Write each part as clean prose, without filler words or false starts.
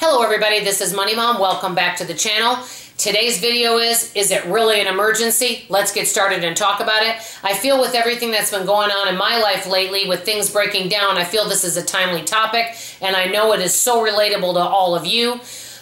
Hello everybody, this is Money Mom. Welcome back to the channel. Today's video is it really an emergency? Let's get started and talk about it. I feel with everything that's been going on in my life lately, with things breaking down, I feel this is a timely topic, and I know it is so relatable to all of you.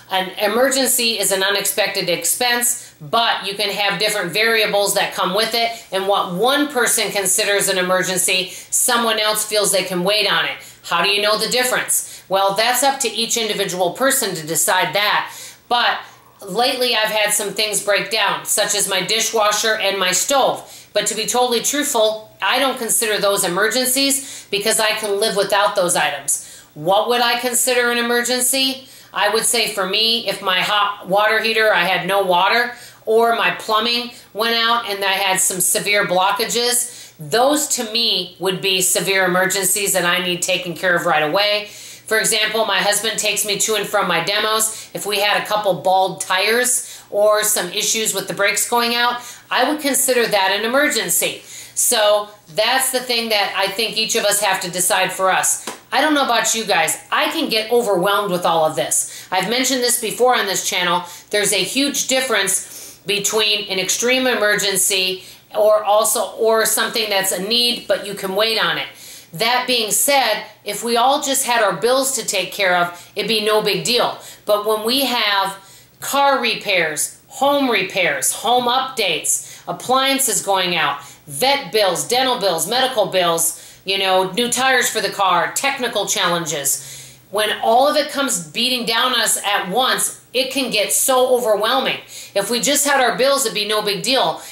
An emergency is an unexpected expense, but you can have different variables that come with it, and what one person considers an emergency, someone else feels they can wait on it. How do you know the difference? Well, that's up to each individual person to decide that, but lately I've had some things break down, such as my dishwasher and my stove. But to be totally truthful, I don't consider those emergencies because I can live without those items. What would I consider an emergency? I would say for me, if my hot water heater, I had no water, or my plumbing went out and I had some severe blockages, those to me would be severe emergencies that I need taken care of right away. For example, my husband takes me to and from my demos. If we had a couple bald tires or some issues with the brakes going out, I would consider that an emergency. So that's the thing that I think each of us have to decide for us. I don't know about you guys. I can get overwhelmed with all of this. I've mentioned this before on this channel. There's a huge difference between an extreme emergency or something that's a need, but you can wait on it. That being said, if we all just had our bills to take care of, it'd be no big deal. But when we have car repairs, home updates, appliances going out, vet bills, dental bills, medical bills, new tires for the car, technical challenges, when all of it comes beating down us at once, it can get so overwhelming. If we just had our bills, it'd be no big deal.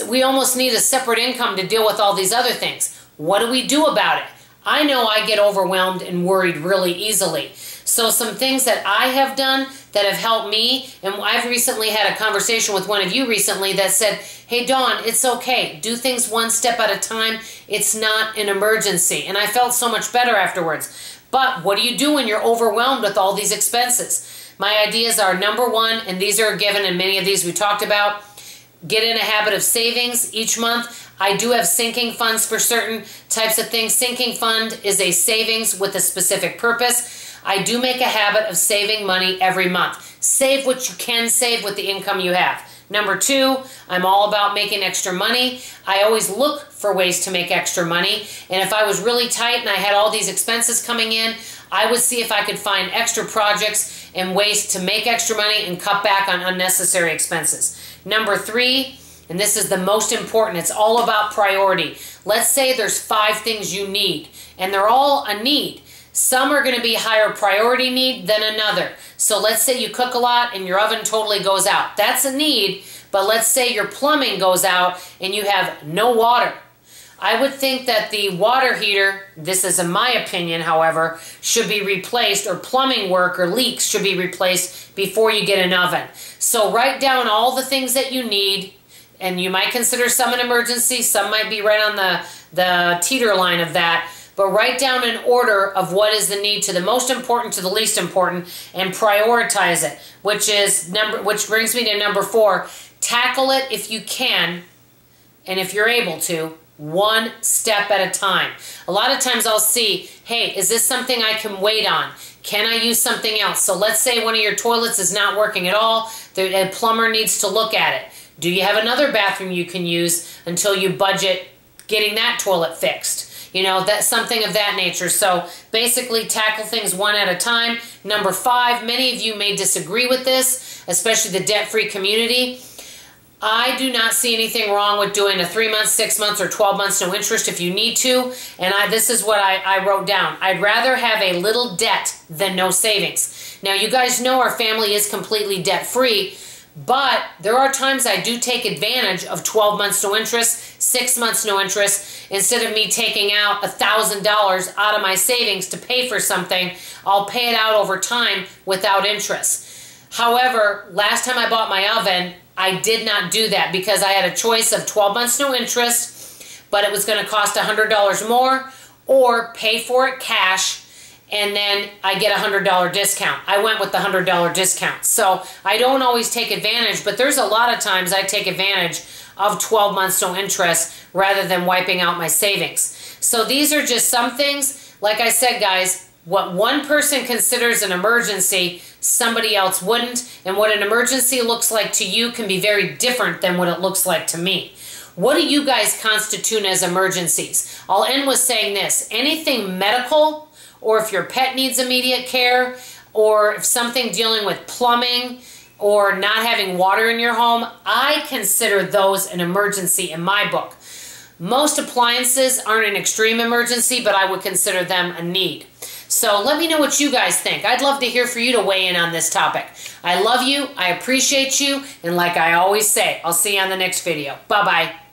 We almost need a separate income to deal with all these other things. What do we do about it? I know I get overwhelmed and worried really easily. So some things that I have done that have helped me, and I've recently had a conversation with one of you recently that said, hey Dawn, it's okay. Do things one step at a time. It's not an emergency. And I felt so much better afterwards. But what do you do when you're overwhelmed with all these expenses? My ideas are, number one, and these are given in many of these we talked about, get in a habit of savings each month. I do have sinking funds for certain types of things. Sinking fund is a savings with a specific purpose. I do make a habit of saving money every month. Save what you can save with the income you have. Number two, I'm all about making extra money. I always look for ways to make extra money. And if I was really tight and I had all these expenses coming in, I would see if I could find extra projects and ways to make extra money and cut back on unnecessary expenses. Number three, and this is the most important, it's all about priority. Let's say there's 5 things you need, and they're all a need. Some are going to be higher priority need than another. So let's say you cook a lot and your oven totally goes out. That's a need, but let's say your plumbing goes out and you have no water. I would think that the water heater, this is in my opinion, however, should be replaced, or plumbing work or leaks should be replaced before you get an oven. So write down all the things that you need, and you might consider some an emergency, some might be right on the teeter line of that, but write down an order of what is the need to the most important to the least important and prioritize it, which brings me to number 4. Tackle it if you can, and if you're able to, one step at a time. A lot of times I'll see, hey, is this something I can wait on? Can I use something else? So let's say one of your toilets is not working at all. A plumber needs to look at it. Do you have another bathroom you can use until you budget getting that toilet fixed? That's something of that nature. So basically tackle things one at a time. Number 5, many of you may disagree with this, especially the debt-free community. I do not see anything wrong with doing a 3 months, 6 months, or 12 months no interest if you need to. And this is what I wrote down. I'd rather have a little debt than no savings. Now you guys know our family is completely debt-free, but there are times I do take advantage of 12 months no interest, 6 months no interest. Instead of me taking out $1,000 out of my savings to pay for something, I'll pay it out over time without interest. However, last time I bought my oven, I did not do that because I had a choice of 12 months no interest, but it was going to cost $100 more, or pay for it cash and then I get a $100 discount. I went with the $100 discount. So I don't always take advantage, but there's a lot of times I take advantage of 12 months no interest rather than wiping out my savings. So these are just some things. Like I said, guys, What one person considers an emergency, somebody else wouldn't. And what an emergency looks like to you can be very different than what it looks like to me. What do you guys constitute as emergencies? I'll end with saying this. Anything medical, or if your pet needs immediate care, or if something dealing with plumbing, or not having water in your home, I consider those an emergency in my book. Most appliances aren't an extreme emergency, but I would consider them a need. So let me know what you guys think. I'd love to hear for you to weigh in on this topic. I love you, I appreciate you, and like I always say, I'll see you on the next video. Bye-bye.